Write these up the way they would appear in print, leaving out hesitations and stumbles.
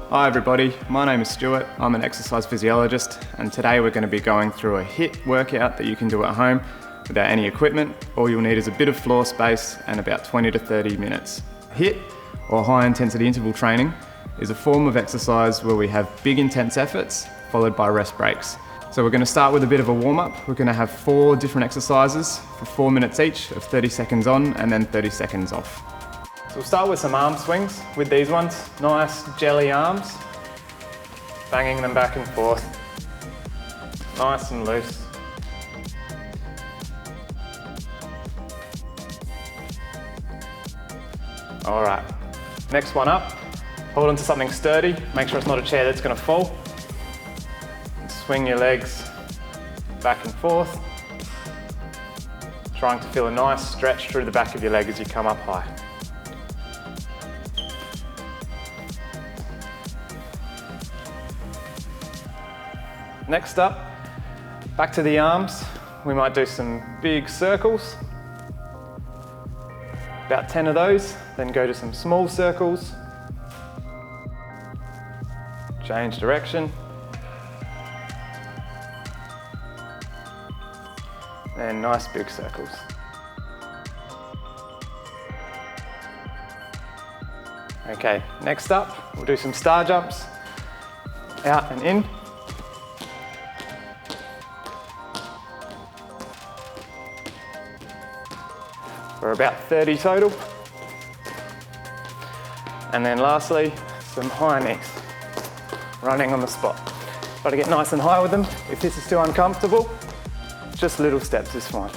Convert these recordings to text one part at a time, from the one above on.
Hi everybody, my name is Stuart. I'm an exercise physiologist, and today we're going to be going through a HIIT workout that you can do at home without any equipment. All you'll need is a bit of floor space and about 20 to 30 minutes. HIIT, or high intensity interval training, is a form of exercise where we have big intense efforts followed by rest breaks. So we're going to start with a bit of a warm-up. We're going to have 4 different exercises for 4 minutes each of 30 seconds on and then 30 seconds off. So we'll start with some arm swings with these ones. Nice jelly arms, banging them back and forth. Nice and loose. All right, next one up. Hold onto something sturdy. Make sure it's not a chair that's going to fall. Swing your legs back and forth, trying to feel a nice stretch through the back of your leg as you come up high. Next up, back to the arms. We might do some big circles, about 10 of those, then go to some small circles, change direction, and nice big circles. Okay, next up, we'll do some star jumps, out and in. For about 30 total. And then lastly, some high knees, running on the spot. Try to get nice and high with them. If this is too uncomfortable, just little steps is fine.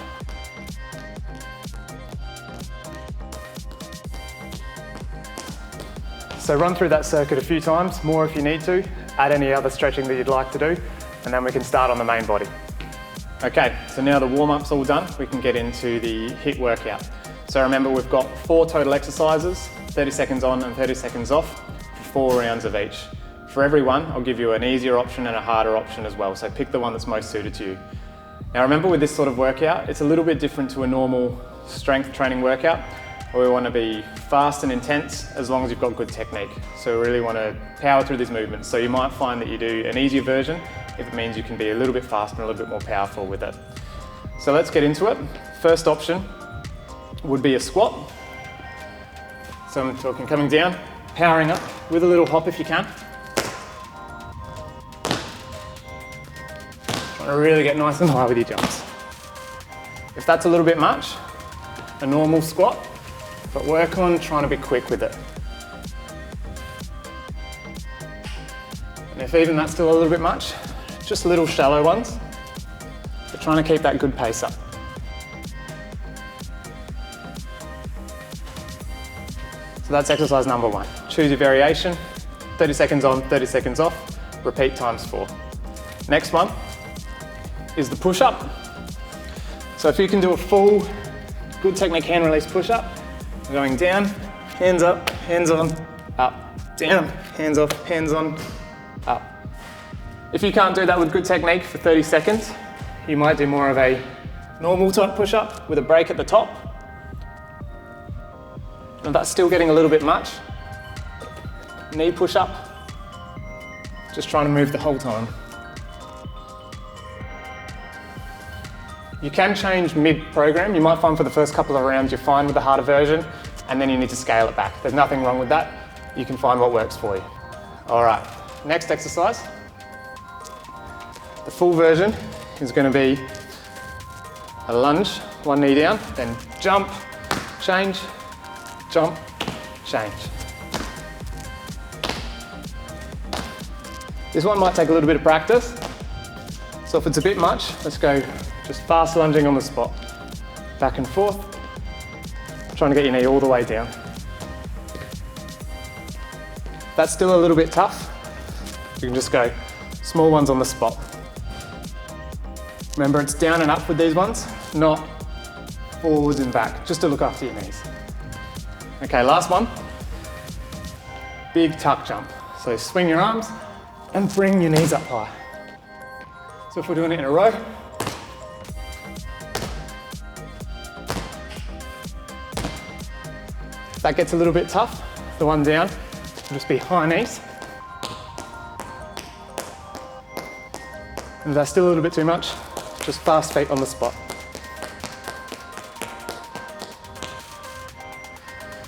So run through that circuit a few times, more if you need to. Add any other stretching that you'd like to do, and then we can start on the main body. Okay, so now the warm-up's all done, we can get into the HIIT workout. So remember, we've got 4 total exercises, 30 seconds on and 30 seconds off, for 4 rounds of each. For every one, I'll give you an easier option and a harder option as well, so pick the one that's most suited to you. Now remember, with this sort of workout, it's a little bit different to a normal strength training workout, where we want to be fast and intense as long as you've got good technique. So we really want to power through these movements. So you might find that you do an easier version if it means you can be a little bit faster and a little bit more powerful with it. So let's get into it. First option would be a squat. So I'm talking coming down, powering up with a little hop if you can. Trying to really get nice and high with your jumps. If that's a little bit much, a normal squat, but work on trying to be quick with it. And if even that's still a little bit much, just little shallow ones, but trying to keep that good pace up. So that's exercise number 1. Choose your variation, 30 seconds on, 30 seconds off, repeat times 4. Next one is the push-up. So if you can do a full, good technique hand release push-up, going down, hands up, hands on, up, down, hands off, hands on, up. If you can't do that with good technique for 30 seconds, you might do more of a normal type push-up with a break at the top. And that's still getting a little bit much. Knee push-up, just trying to move the whole time. You can change mid-program. You might find for the first couple of rounds you're fine with the harder version, and then you need to scale it back. There's nothing wrong with that. You can find what works for you. All right, next exercise. The full version is going to be a lunge, one knee down, then jump, change, jump, change. This one might take a little bit of practice. So if it's a bit much, let's go just fast lunging on the spot. Back and forth, trying to get your knee all the way down. That's still a little bit tough. You can just go small ones on the spot. Remember, it's down and up with these ones, not forwards and back, just to look after your knees. Okay, last one. Big tuck jump. So swing your arms and bring your knees up high. So if we're doing it in a row, if that gets a little bit tough, the one down will just be high knees, And if that's still a little bit too much, just fast feet on the spot.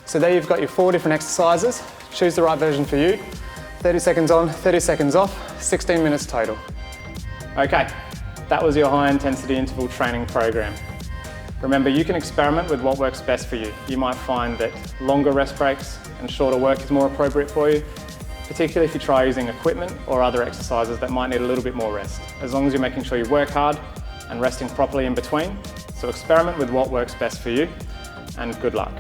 So there you've got your 4 different exercises. Choose the right version for you. 30 seconds on, 30 seconds off, 16 minutes total. Okay, that was your high intensity interval training program. Remember, you can experiment with what works best for you. You might find that longer rest breaks and shorter work is more appropriate for you, particularly if you try using equipment or other exercises that might need a little bit more rest, as long as you're making sure you work hard and resting properly in between. So experiment with what works best for you, and good luck.